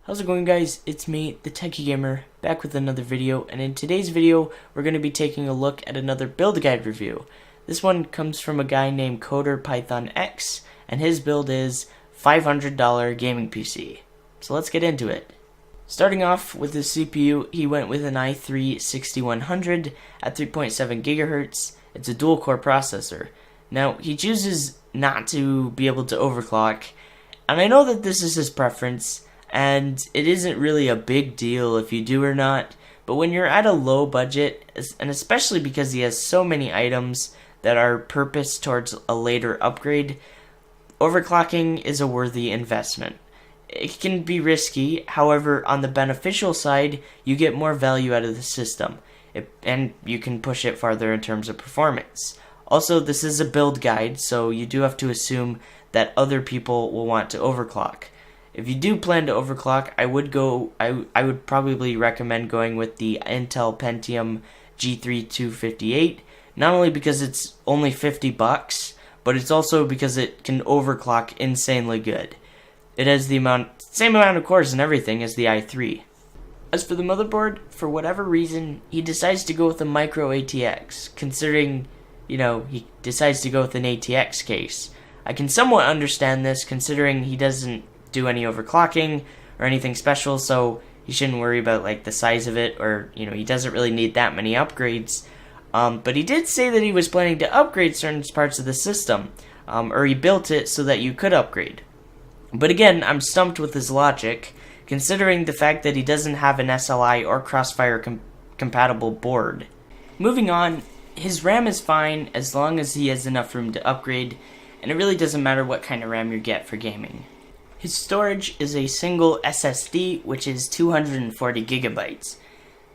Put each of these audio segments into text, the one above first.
How's it going, guys? It's me, the Techie Gamer, back with another video, and in today's video we're going to be taking a look at another build guide review. This one comes from a guy named CoderPythonX, and his build is $500 gaming PC. So let's get into it. Starting off with his CPU, he went with an i3-6100 at 3.7 GHz. It's a dual-core processor. Now, he chooses not to be able to overclock, and I know that this is his preference, and it isn't really a big deal if you do or not, but when you're at a low budget, and especially because he has so many items that are purposed towards a later upgrade, overclocking is a worthy investment. It can be risky, however, on the beneficial side, you get more value out of the system, and you can push it farther in terms of performance. Also, this is a build guide, so you do have to assume that other people will want to overclock. If you do plan to overclock, I would probably recommend going with the Intel Pentium G3 258, not only because it's only $50, but it's also because it can overclock insanely good. It has the same amount of cores and everything as the i3. As for the motherboard, for whatever reason, he decides to go with a micro ATX, considering, he decides to go with an ATX case. I can somewhat understand this, considering he doesn't do any overclocking or anything special, so he shouldn't worry about the size of it, or he doesn't really need that many upgrades. But he did say that he was planning to upgrade certain parts of the system, or he built it so that you could upgrade. But again, I'm stumped with his logic, considering the fact that he doesn't have an SLI or Crossfire compatible board. Moving on, his RAM is fine as long as he has enough room to upgrade, and it really doesn't matter what kind of RAM you get for gaming. His storage is a single SSD, which is 240 gigabytes.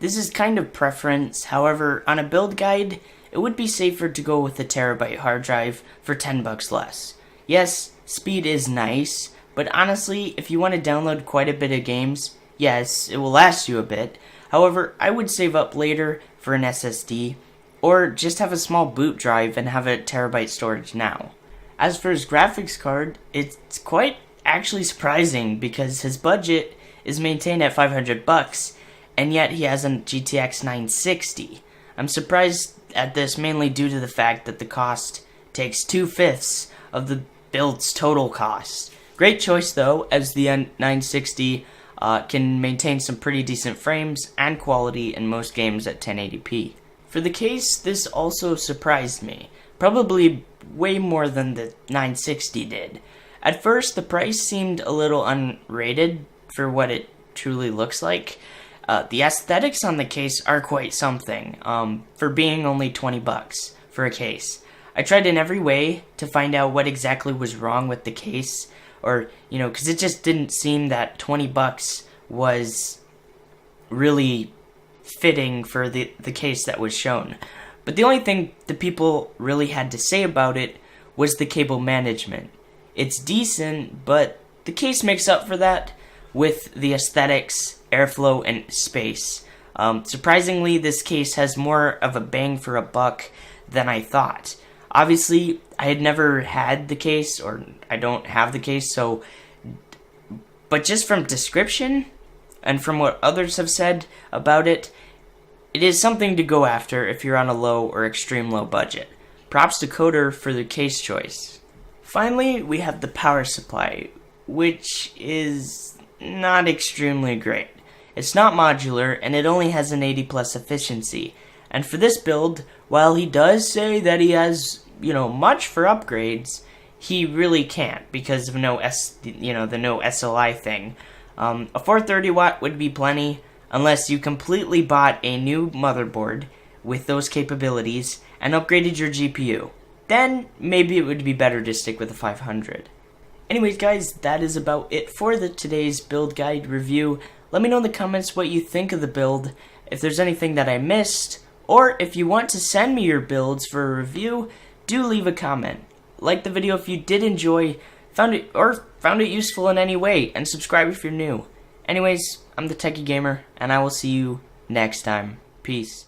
This is kind of preference, however, on a build guide, it would be safer to go with a terabyte hard drive for $10 less. Yes, speed is nice, but honestly, if you want to download quite a bit of games, yes, it will last you a bit. However, I would save up later for an SSD, or just have a small boot drive and have a terabyte storage now. As for his graphics card, it's quite actually surprising because his budget is maintained at $500, and yet he has a GTX 960. I'm surprised at this mainly due to the fact that the cost takes 2/5 of the build's total cost. Great choice though, as the 960 can maintain some pretty decent frames and quality in most games at 1080p. For the case, this also surprised me, probably way more than the 960 did. At first, the price seemed a little unrated for what it truly looks like. The aesthetics on the case are quite something, for being only $20 for a case. I tried in every way to find out what exactly was wrong with the case, or, because it just didn't seem that $20 was really fitting for the case that was shown. But the only thing the people really had to say about it was the cable management. It's decent, but the case makes up for that with the aesthetics, airflow, and space. Surprisingly, this case has more of a bang for a buck than I thought. Obviously, I had never had the case, or I don't have the case, but just from description and from what others have said about it, it is something to go after if you're on a low or extreme low budget. Props to Coder for the case choice. Finally, we have the power supply, which is not extremely great. It's not modular, and it only has an 80+ efficiency. And for this build, while he does say that he has, much for upgrades, he really can't because of the no SLI thing. A 430 watt would be plenty, unless you completely bought a new motherboard with those capabilities and upgraded your GPU. Then maybe it would be better to stick with the 500. Anyways, guys, that is about it for today's build guide review. Let me know in the comments what you think of the build, if there's anything that I missed, or if you want to send me your builds for a review, do leave a comment. Like the video if you did enjoy, found it useful in any way, and subscribe if you're new. Anyways, I'm the Techie Gamer, and I will see you next time. Peace.